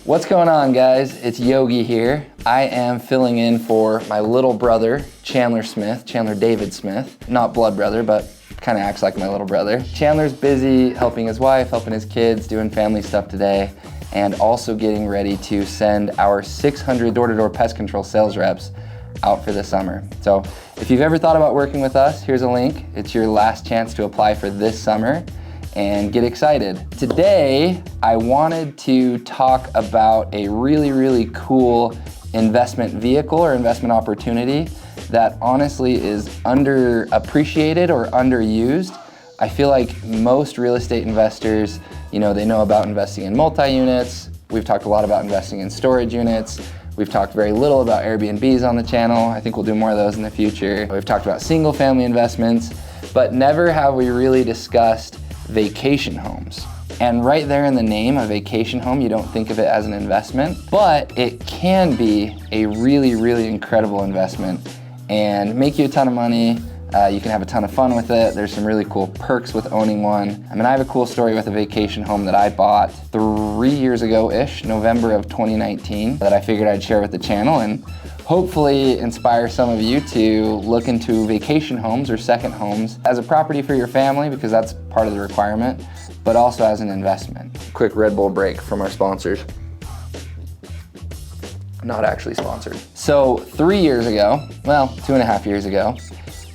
What's going on, guys? It's Yogi here. I am filling in for my little brother, Chandler Smith, Chandler David Smith. Not blood brother, but kind of acts like my little brother. Chandler's busy helping his wife, helping his kids, doing family stuff today, and also getting ready to send our 600 door-to-door pest control sales reps out for the summer. So if you've ever thought about working with us, here's a link. It's your last chance to apply for this summer and get excited. Today, I wanted to talk about a really cool investment vehicle or investment opportunity that honestly is underappreciated or underused. I feel like most real estate investors, they know about investing in multi-units. We've talked a lot about investing in storage units. We've talked very little about Airbnbs on the channel. I think we'll do more of those in the future. We've talked about single family investments, but never have we really discussed vacation homes. And right there in the name, a vacation home, you don't think of it as an investment, but it can be a really incredible investment and make you a ton of money. You can have a ton of fun with it. There's some really cool perks with owning one. I mean, I have a cool story with a vacation home that I bought 3 years ago-ish, November of 2019, that I figured I'd share with the channel and hopefully inspire some of you to look into vacation homes or second homes as a property for your family, because that's part of the requirement, but also as an investment. Quick Red Bull break from our sponsors. Not actually sponsored. So 3 years ago, well, 2.5 years ago,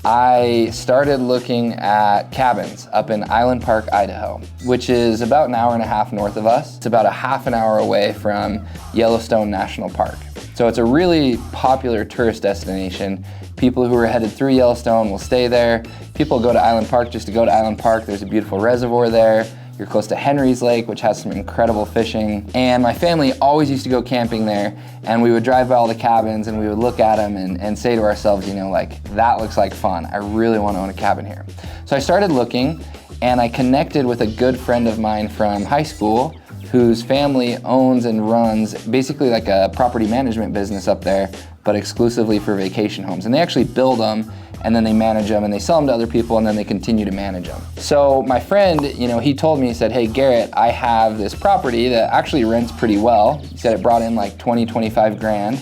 I started looking at cabins up in Island Park, Idaho, which is about an hour and a half north of us. It's about a half an hour away from Yellowstone National Park. So it's a really popular tourist destination. People who are headed through Yellowstone will stay there. People go to Island Park just to go to Island Park. There's a beautiful reservoir there. You're close to Henry's Lake, which has some incredible fishing. And my family always used to go camping there, and we would drive by all the cabins and we would look at them and say to ourselves, that looks like fun. I really want to own a cabin here. So I started looking, and I connected with a good friend of mine from high school whose family owns and runs basically like a property management business up there, but exclusively for vacation homes. And they actually build them, and then they manage them, and they sell them to other people, and then they continue to manage them. So my friend, he told me, he said, "Hey Garrett, I have this property that actually rents pretty well." He said it brought in like 25 grand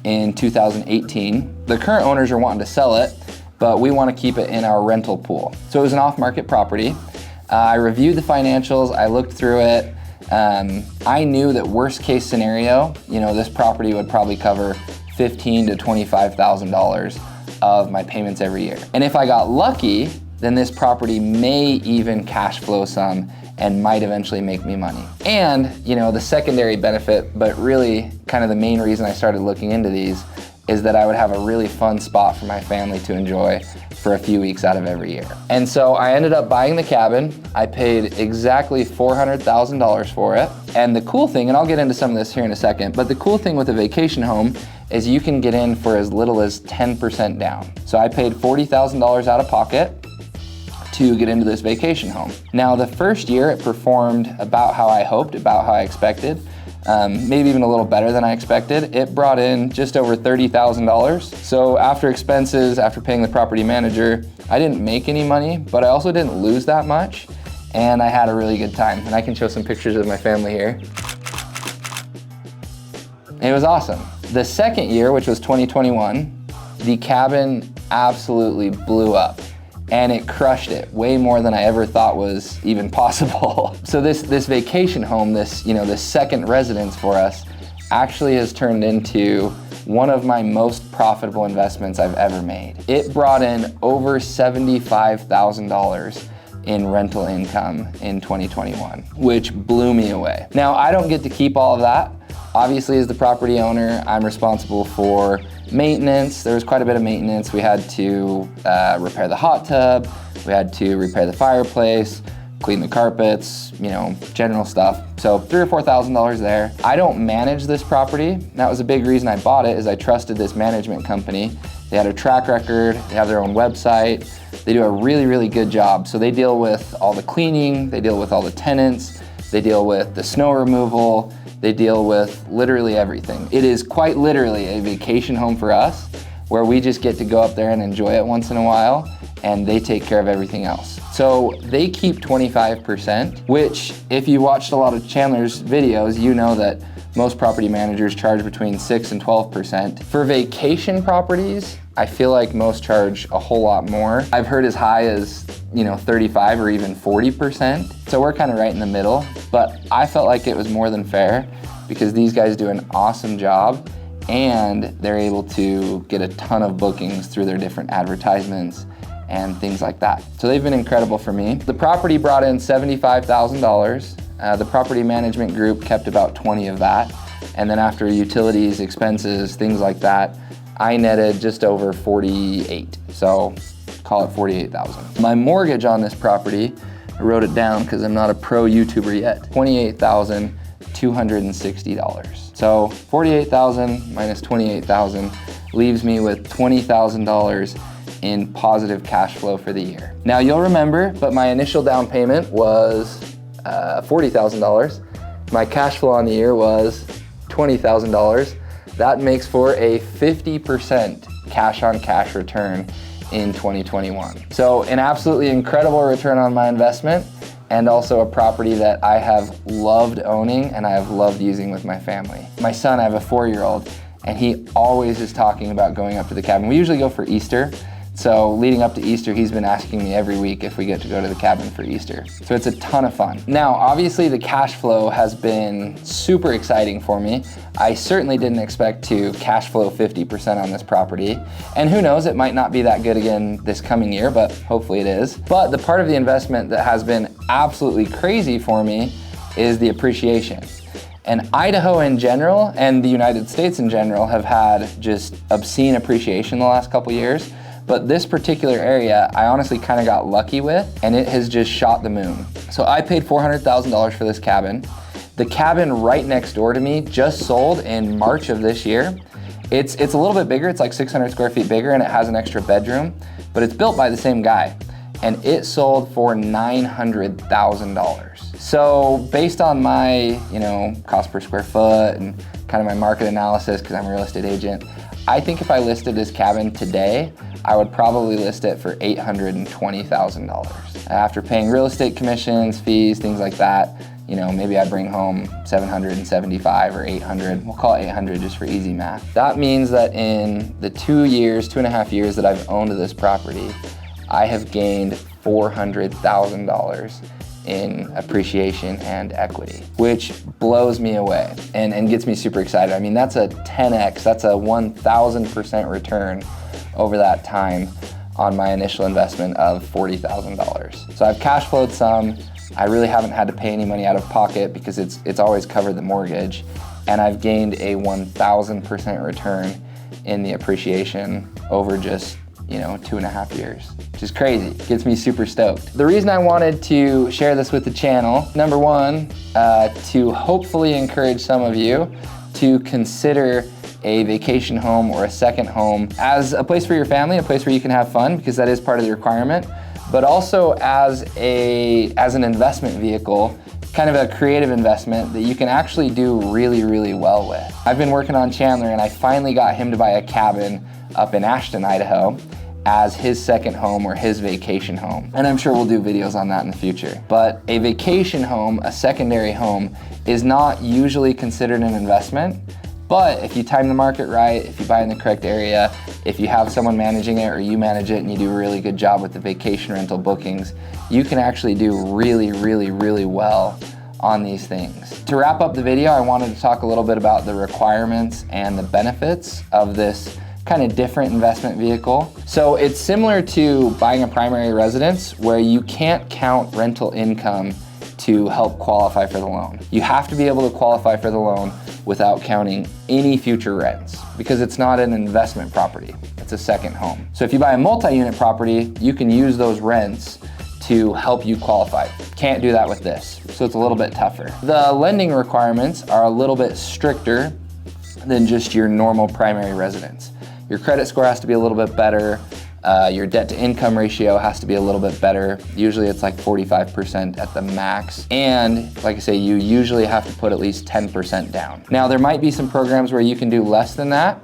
in 2018. The current owners are wanting to sell it, but we want to keep it in our rental pool. So it was an off-market property. I reviewed the financials, I looked through it. I knew that worst case scenario, this property would probably cover $15,000 to $25,000 of my payments every year. And if I got lucky, then this property may even cash flow some and might eventually make me money. And, the secondary benefit, but really kind of the main reason I started looking into these, is that I would have a really fun spot for my family to enjoy for a few weeks out of every year. And so I ended up buying the cabin. I paid exactly $400,000 for it. And the cool thing, and I'll get into some of this here in a second, but the cool thing with a vacation home is you can get in for as little as 10% down. So I paid $40,000 out of pocket to get into this vacation home. Now the first year it performed about how I hoped, about how I expected. Maybe even a little better than I expected. It brought in just over $30,000. So after expenses, after paying the property manager, I didn't make any money, but I also didn't lose that much. And I had a really good time. And I can show some pictures of my family here. It was awesome. The second year, which was 2021, the cabin absolutely blew up. And it crushed it way more than I ever thought was even possible. So this vacation home, this second residence for us, actually has turned into one of my most profitable investments I've ever made. It brought in over $75,000 in rental income in 2021, which blew me away. Now, I don't get to keep all of that. Obviously, as the property owner, I'm responsible for maintenance. There was quite a bit of maintenance. We had to repair the hot tub. We had to repair the fireplace, clean the carpets, general stuff. So $3,000 or $4,000 there. I don't manage this property. That was a big reason I bought it, is I trusted this management company. They had a track record. They have their own website. They do a really good job. So they deal with all the cleaning. They deal with all the tenants. They deal with the snow removal. They deal with literally everything. It is quite literally a vacation home for us, where we just get to go up there and enjoy it once in a while, and they take care of everything else. So they keep 25%, which if you watched a lot of Chandler's videos, you know that Most property managers charge between 6 and 12%. For vacation properties, I feel like most charge a whole lot more. I've heard as high as 35 or even 40%. So we're kind of right in the middle, but I felt like it was more than fair because these guys do an awesome job and they're able to get a ton of bookings through their different advertisements and things like that. So they've been incredible for me. The property brought in $75,000. The property management group kept about 20 of that. And then after utilities, expenses, things like that, I netted just over 48. So call it 48,000. My mortgage on this property, I wrote it down because I'm not a pro YouTuber yet, $28,260. So 48,000 minus 28,000 leaves me with $20,000 in positive cash flow for the year. Now you'll remember, but my initial down payment was $40,000. My cash flow on the year was $20,000. That makes for a 50% cash on cash return in 2021. So an absolutely incredible return on my investment, and also a property that I have loved owning and I have loved using with my family. My son, I have a 4-year-old, and he always is talking about going up to the cabin. We usually go for Easter. So leading up to Easter, he's been asking me every week if we get to go to the cabin for Easter. So it's a ton of fun. Now, obviously the cash flow has been super exciting for me. I certainly didn't expect to cash flow 50% on this property. And who knows, it might not be that good again this coming year, but hopefully it is. But the part of the investment that has been absolutely crazy for me is the appreciation. And Idaho in general, and the United States in general, have had just obscene appreciation the last couple years. But this particular area, I honestly kind of got lucky with, and it has just shot the moon. So I paid $400,000 for this cabin. The cabin right next door to me just sold in March of this year. It's a little bit bigger, it's like 600 square feet bigger, and it has an extra bedroom, but it's built by the same guy. And it sold for $900,000. So based on my, cost per square foot and kind of my market analysis, because I'm a real estate agent, I think if I listed this cabin today, I would probably list it for $820,000. After paying real estate commissions, fees, things like that, maybe I bring home 775 or 800. We'll call it 800 just for easy math. That means that in the 2.5 years that I've owned this property, I have gained $400,000 in appreciation and equity, which blows me away and gets me super excited. I mean, that's a 10x, that's a 1,000% return over that time on my initial investment of $40,000. So I've cash flowed some. I really haven't had to pay any money out of pocket because it's always covered the mortgage. And I've gained a 1,000% return in the appreciation over just 2.5 years, which is crazy. It gets me super stoked. The reason I wanted to share this with the channel, number one, to hopefully encourage some of you to consider a vacation home or a second home as a place for your family, a place where you can have fun, because that is part of the requirement, but also as an investment vehicle, kind of a creative investment that you can actually do really, really well with. I've been working on Chandler, and I finally got him to buy a cabin up in Ashton, Idaho, as his second home or his vacation home. And I'm sure we'll do videos on that in the future. But a vacation home, a secondary home, is not usually considered an investment. But if you time the market right, if you buy in the correct area, if you have someone managing it or you manage it and you do a really good job with the vacation rental bookings, you can actually do really, really, really well on these things. To wrap up the video, I wanted to talk a little bit about the requirements and the benefits of this kind of different investment vehicle. So it's similar to buying a primary residence where you can't count rental income to help qualify for the loan. You have to be able to qualify for the loan without counting any future rents because it's not an investment property, it's a second home. So if you buy a multi-unit property, you can use those rents to help you qualify. Can't do that with this, so it's a little bit tougher. The lending requirements are a little bit stricter than just your normal primary residence. Your credit score has to be a little bit better. Your debt to income ratio has to be a little bit better. Usually it's like 45% at the max. And like I say, you usually have to put at least 10% down. Now there might be some programs where you can do less than that.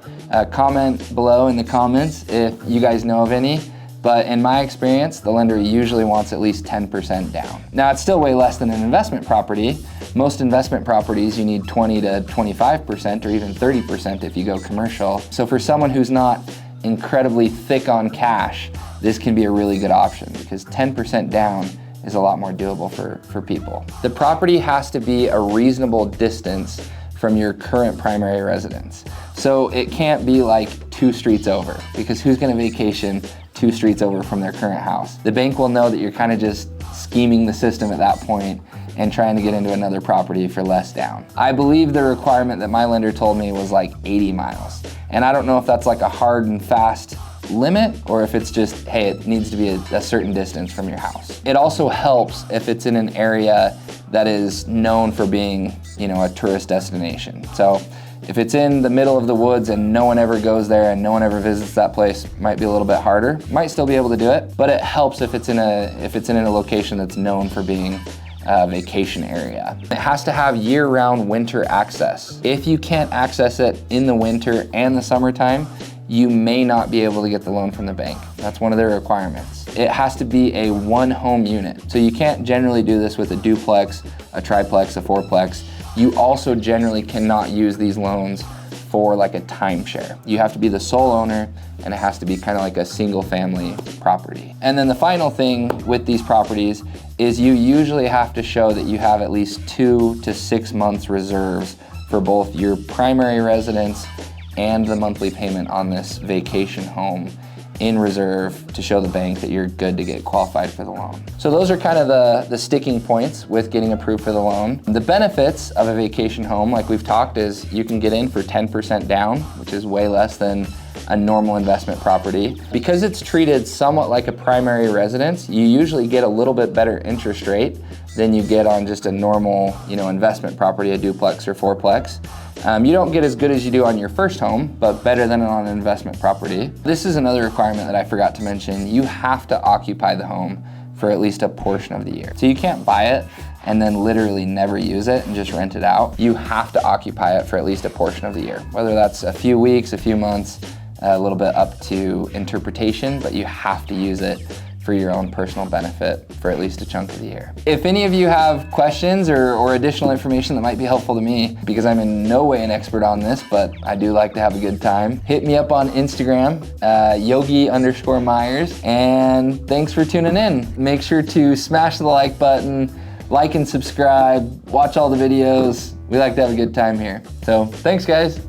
Comment below in the comments if you guys know of any But in my experience, the lender usually wants at least 10% down. Now, it's still way less than an investment property. Most investment properties, you need 20 to 25% or even 30% if you go commercial. So for someone who's not incredibly thick on cash, this can be a really good option because 10% down is a lot more doable for people. The property has to be a reasonable distance from your current primary residence. So it can't be like 2 streets over, because who's gonna vacation 2 streets over from their current house? The bank will know that you're kind of just scheming the system at that point and trying to get into another property for less down. I believe the requirement that my lender told me was like 80 miles. And I don't know if that's like a hard and fast limit or if it's just, hey, it needs to be a certain distance from your house. It also helps if it's in an area that is known for being, a tourist destination. So if it's in the middle of the woods and no one ever goes there and no one ever visits that place, might be a little bit harder. Might still be able to do it, but it helps if it's in a location that's known for being a vacation area. It has to have year-round winter access. If you can't access it in the winter and the summertime, you may not be able to get the loan from the bank. That's one of their requirements. It has to be a 1-home unit. So you can't generally do this with a duplex, a triplex, a fourplex. You also generally cannot use these loans for like a timeshare. You have to be the sole owner and it has to be kind of like a single family property. And then the final thing with these properties is you usually have to show that you have at least 2 to 6 months reserves for both your primary residence and the monthly payment on this vacation home in reserve to show the bank that you're good to get qualified for the loan. So those are kind of the sticking points with getting approved for the loan. The benefits of a vacation home, like we've talked, is you can get in for 10% down, which is way less than a normal investment property. Because it's treated somewhat like a primary residence, you usually get a little bit better interest rate than you get on just a normal, investment property, a duplex or fourplex. You don't get as good as you do on your first home, but better than on an investment property. This is another requirement that I forgot to mention. You have to occupy the home for at least a portion of the year. So you can't buy it and then literally never use it and just rent it out. You have to occupy it for at least a portion of the year, whether that's a few weeks, a few months, a little bit up to interpretation, but you have to use it for your own personal benefit for at least a chunk of the year. If any of you have questions or additional information that might be helpful to me, because I'm in no way an expert on this, but I do like to have a good time, hit me up on Instagram, Yogi_Myers, and thanks for tuning in. Make sure to smash the like button, like and subscribe, watch all the videos. We like to have a good time here. So thanks, guys.